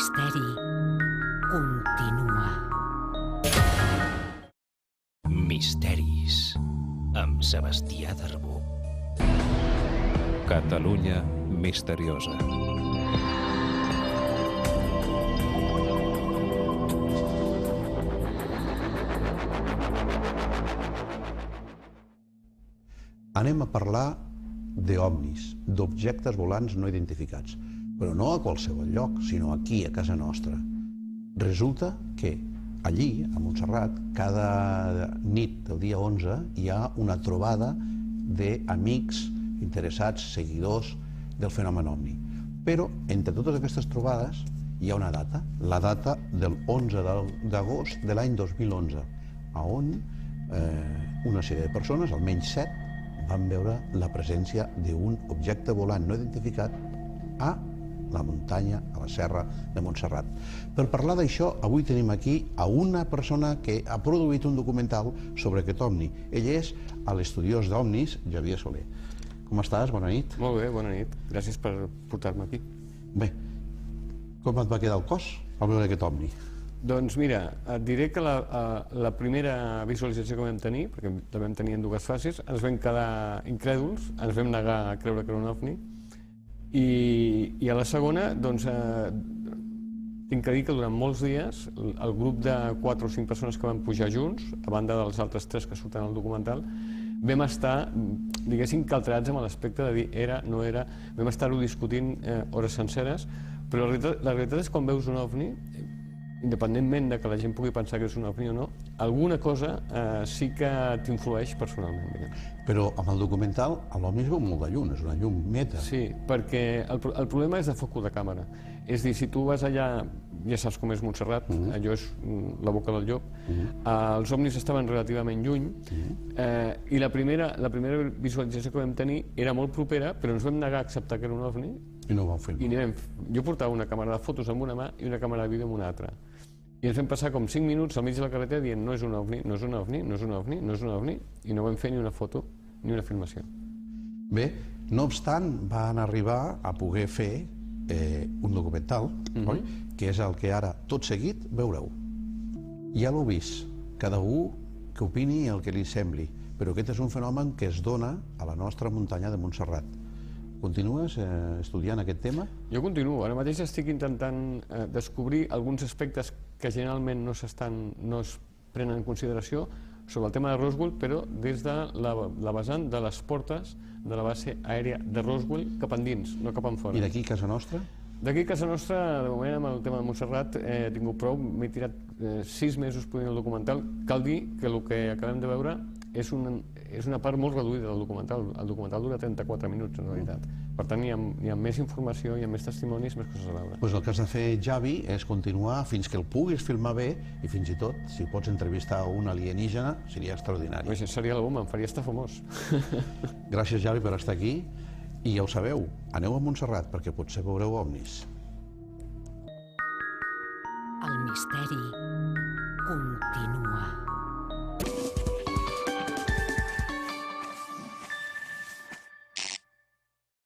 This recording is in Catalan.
misteri continua. Misteris amb Sebastià Darbó. Catalunya misteriosa. Anem a parlar d'ovnis, d'objectes volants no identificats, però no a qualsevol lloc, sinó aquí, a casa nostra. Resulta que allí, a Montserrat, cada nit del dia 11 hi ha una trobada d'amics interessats, seguidors del fenomen ovni. Però entre totes aquestes trobades hi ha una data, la data del 11 d'agost de l'any 2011, on una sèrie de persones, almenys 7, van veure la presència d'un objecte volant no identificat a la muntanya, a la serra de Montserrat. Per parlar d'això, avui tenim aquí a una persona que ha produït un documental sobre aquest ovni. Ell és l'estudiós d'ovnis, Xavier Soler. Com estàs? Bona nit. Molt bé, bona nit. Gràcies per portar-me aquí. Bé, com et va quedar el cos al veure aquest ovni? Doncs mira, et diré que la primera visualització que vam tenir, perquè la vam tenir en dues fases, ens vam quedar incrèduls, ens vam negar a creure que era un ovni, i a la segona, doncs, tinc que dir que durant molts dies el grup de 4 o 5 persones que van pujar junts, a banda dels altres 3 que surten al documental, vam estar, diguéssim, caltrats amb l'aspecte de dir era, no era, vam estar-ho discutint hores senceres, però la realitat és quan veus un ovni, independentment de que la gent pugui pensar que és un ovni o no, alguna cosa sí que t'influeix personalment. Però amb el documental l'ovni es veu molt de llum, és una llum neta. Sí, perquè el problema és de focus de càmera. És dir, si tu vas allà, ja saps com és Montserrat, allò és la boca del llop, els ovnis estaven relativament lluny, i la primera visualització que vam tenir era molt propera, però ens vam negar a acceptar que era un ovni. I no ho vau fer. Jo portava una càmera de fotos amb una mà i una càmera de vídeo amb una altra. I ens vam passar com 5 minuts al mig de la carretera dient no és un ovni, no és un ovni, no és un ovni, no és un ovni, i no vam fer ni una foto ni una filmació. Bé, no obstant, van arribar a poder fer un documental, oi? Que és el que ara, tot seguit, veureu. Ja l'heu vist, cada un que opini el que li sembli, però aquest és un fenomen que es dona a la nostra muntanya de Montserrat. Continues estudiant aquest tema? Jo continuo. Ara mateix estic intentant descobrir alguns aspectes que generalment no es prenen en consideració sobre el tema de Roswell, però des de la vessant de les portes de la base aèria de Roswell cap endins, no cap enfora. I d'aquí, casa nostra? D'aquí, casa nostra, de moment, amb el tema de Montserrat, he tingut prou, m'he tirat 6 mesos podent el documental. Cal dir que el que acabem de veure és una part molt reduïda del documental. El documental dura 34 minuts, en realitat. Per tant, hi ha més informació, hi ha més testimonis, més coses a veure. Doncs el que has de fer, Javi, és continuar fins que el puguis filmar bé i fins i tot, si pots entrevistar un alienígena, seria extraordinari. Això seria la bomba, em faria estar famós. Gràcies, Javi, per estar aquí. I ja ho sabeu, aneu a Montserrat perquè potser veureu ovnis. El misteri continua.